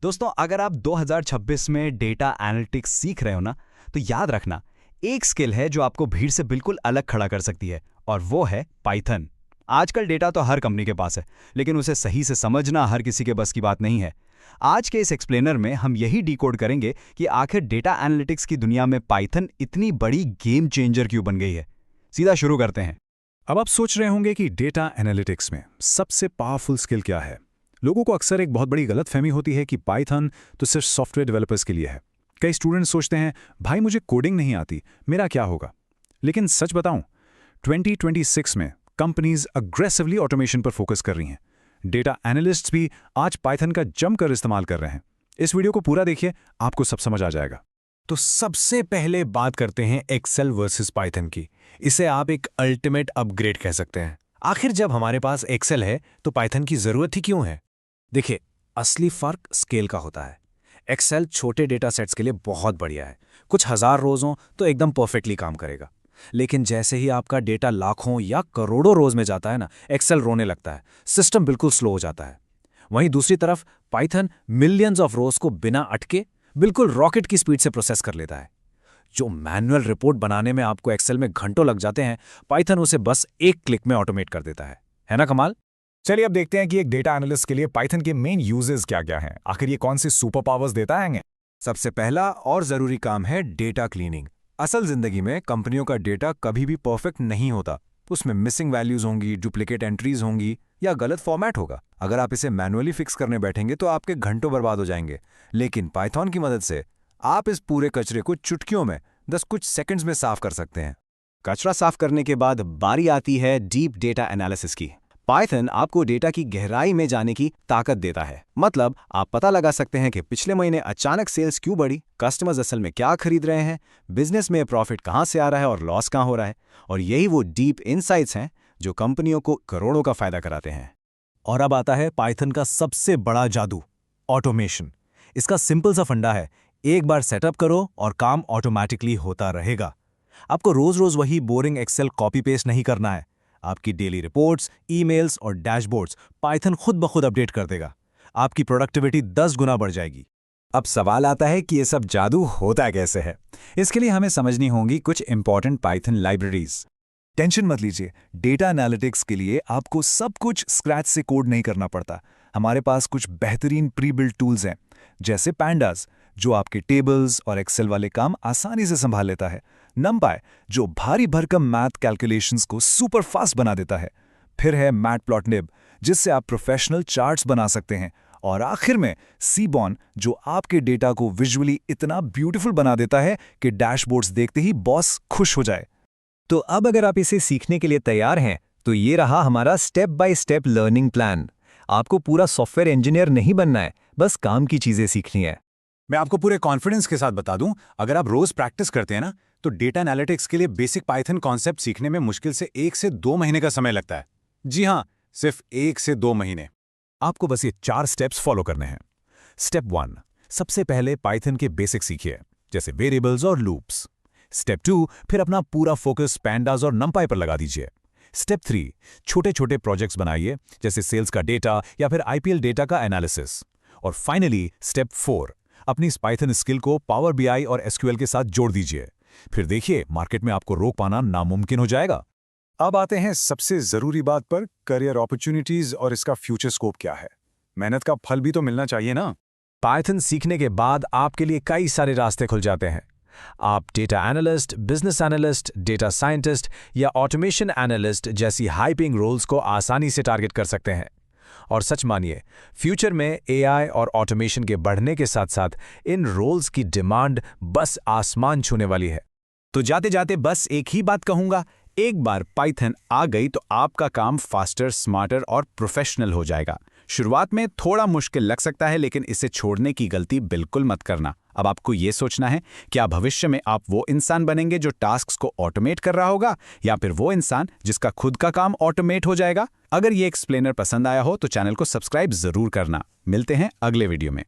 दोस्तों, अगर आप 2026 में डेटा एनालिटिक्स सीख रहे हो ना, तो याद रखना, एक स्किल है जो आपको भीड़ से बिल्कुल अलग खड़ा कर सकती है, और वो है पाइथन। आजकल डेटा तो हर कंपनी के पास है, लेकिन उसे सही से समझना हर किसी के बस की बात नहीं है। आज के इस एक्सप्लेनर में हम यही डिकोड करेंगे कि आखिर डेटा एनालिटिक्स की दुनिया में पाइथन इतनी बड़ी गेम चेंजर क्यों बन गई है। सीधा शुरू करते हैं। अब आप सोच रहे होंगे कि डेटा एनालिटिक्स में सबसे पावरफुल स्किल क्या है। लोगों को अक्सर एक बहुत बड़ी गलतफहमी होती है कि पाइथन तो सिर्फ सॉफ्टवेयर डेवलपर्स के लिए है। कई स्टूडेंट्स सोचते हैं, भाई मुझे कोडिंग नहीं आती, मेरा क्या होगा। लेकिन सच बताऊं, 2026 में कंपनीज अग्रेसिवली ऑटोमेशन पर फोकस कर रही हैं। डेटा एनालिस्ट्स भी आज पाइथन का जमकर इस्तेमाल कर रहे हैं। इस वीडियो को पूरा देखिए, आपको सब समझ आ जाएगा। तो सबसे पहले बात करते हैं एक्सेल वर्सेस पाइथन की। इसे आप एक अल्टीमेट अपग्रेड कह सकते हैं। आखिर जब हमारे पास एक्सेल है तो पाइथन की जरूरत ही क्यों है? देखिए, असली फर्क स्केल का होता है। एक्सेल छोटे डेटा सेट्स के लिए बहुत बढ़िया है। कुछ हजार रोज हों तो एकदम परफेक्टली काम करेगा। लेकिन जैसे ही आपका डेटा लाखों या करोड़ों रोज में जाता है ना, एक्सेल रोने लगता है, सिस्टम बिल्कुल स्लो हो जाता है। वहीं दूसरी तरफ पाइथन मिलियंस ऑफ रोज को बिना अटके बिल्कुल रॉकेट की स्पीड से प्रोसेस कर लेता है। जो मैनुअल रिपोर्ट बनाने में आपको एक्सेल में घंटों लग जाते हैं, पाइथन उसे बस एक क्लिक में ऑटोमेट कर देता है ना कमाल? चलिए अब देखते हैं कि एक डेटा एनालिस्ट के लिए पाइथन के मेन यूजेस क्या क्या हैं। आखिर ये कौन से सुपर पावर्स देता है। सबसे पहला और जरूरी काम है डेटा क्लीनिंग। असल जिंदगी में कंपनियों का डेटा कभी भी परफेक्ट नहीं होता। उसमें मिसिंग वैल्यूज होंगी, डुप्लीकेट एंट्रीज होंगी या गलत फॉर्मेट होगा। अगर आप इसे मैनुअली फिक्स करने बैठेंगे तो आपके घंटों बर्बाद हो जाएंगे। लेकिन पाइथन की मदद से आप इस पूरे कचरे को चुटकियों में 10 कुछ सेकंड्स में साफ कर सकते हैं। कचरा साफ करने के बाद बारी आती है डीप डेटा एनालिसिस की। पाइथन आपको डेटा की गहराई में जाने की ताकत देता है। मतलब आप पता लगा सकते हैं कि पिछले महीने अचानक सेल्स क्यों बढ़ी, कस्टमर्स असल में क्या खरीद रहे हैं, बिजनेस में प्रॉफिट कहां से आ रहा है और लॉस कहां हो रहा है। और यही वो डीप इनसाइट्स हैं जो कंपनियों को करोड़ों का फायदा कराते हैं। और अब आता है पाइथन का सबसे बड़ा जादू, ऑटोमेशन। इसका सिंपल सा फंडा है, एक बार सेटअप करो और काम ऑटोमेटिकली होता रहेगा। आपको रोज रोज वही बोरिंग एक्सेल कॉपी पेस्ट नहीं करना है। आपकी डेली रिपोर्ट्स, ईमेल्स और डैशबोर्ड्स पाइथन खुद ब खुद अपडेट कर देगा। आपकी प्रोडक्टिविटी 10 गुना बढ़ जाएगी। अब सवाल आता है कि ये सब जादू होता कैसे है। इसके लिए हमें समझनी होंगी कुछ इंपॉर्टेंट पाइथन लाइब्रेरीज। टेंशन मत लीजिए, डेटा एनालिटिक्स के लिए आपको सब कुछ स्क्रैच से कोड नहीं करना पड़ता। हमारे पास कुछ बेहतरीन प्री बिल्ट टूल्स हैं, जैसे पैंडास जो आपके टेबल्स और एक्सेल वाले काम आसानी से संभाल लेता है, नमपाई जो भारी भरकम मैथ कैलकुलेशंस को सुपर फास्ट बना देता है, फिर है मैटप्लॉटलिब जिससे आप प्रोफेशनल चार्ट्स बना सकते हैं, और आखिर में सीबॉन जो आपके डेटा को विजुअली इतना ब्यूटीफुल बना देता है कि डैशबोर्ड्स देखते ही बॉस खुश हो जाए। तो अब अगर आप इसे सीखने के लिए तैयार हैं तो ये रहा हमारा step by step learning plan. आपको पूरा सॉफ्टवेयर इंजीनियर नहीं बनना है, बस काम की चीजें सीखनी है। मैं आपको पूरे कॉन्फिडेंस के साथ बता दूं, अगर आप रोज प्रैक्टिस करते हैं ना, तो डेटा एनालिटिक्स के लिए बेसिक पाइथन कॉन्सेप्ट सीखने में मुश्किल से 1 से 2 महीने का समय लगता है। जी हां, सिर्फ 1 से 2 महीने। आपको बस ये 4 स्टेप्स फॉलो करने हैं। स्टेप 1, सबसे पहले पाइथन के बेसिक सीखिए, जैसे वेरिएबल्स और लूप्स। स्टेप 2, फिर अपना पूरा फोकस पैंडास और नमपाई पर लगा दीजिए। स्टेप 3, छोटे छोटे प्रोजेक्ट्स बनाइए, जैसे सेल्स का डेटा या फिर आईपीएल डेटा का एनालिसिस। और फाइनली स्टेप 4, अपनी इस पाइथन स्किल को पावर बीआई और एसक्यूएल के साथ जोड़ दीजिए। फिर देखिए, मार्केट में आपको रोक पाना नामुमकिन हो जाएगा। अब आते हैं सबसे जरूरी बात पर, करियर अपॉर्चुनिटीज और इसका फ्यूचर स्कोप क्या है। मेहनत का फल भी तो मिलना चाहिए ना। पाइथन सीखने के बाद आपके लिए कई सारे रास्ते खुल जाते हैं। आप data analyst, business analyst, data scientist या ऑटोमेशन एनालिस्ट जैसी हाई पेइंग रोल्स को आसानी से टारगेट कर सकते हैं। और सच मानिए, फ्यूचर में एआई और ऑटोमेशन के बढ़ने के साथ साथ इन रोल्स की डिमांड बस आसमान छूने वाली है। तो जाते जाते बस एक ही बात कहूंगा, एक बार पाइथन आ गई तो आपका काम फास्टर, स्मार्टर और प्रोफेशनल हो जाएगा। शुरुआत में थोड़ा मुश्किल लग सकता है, लेकिन इसे छोड़ने की गलती बिल्कुल मत करना। अब आपको ये सोचना है, क्या भविष्य में आप वो इंसान बनेंगे जो टास्क्स को ऑटोमेट कर रहा होगा, या फिर वो इंसान जिसका खुद का काम ऑटोमेट हो जाएगा। अगर ये एक्सप्लेनर पसंद आया हो तो चैनल को सब्सक्राइब जरूर करना। मिलते हैं अगले वीडियो में।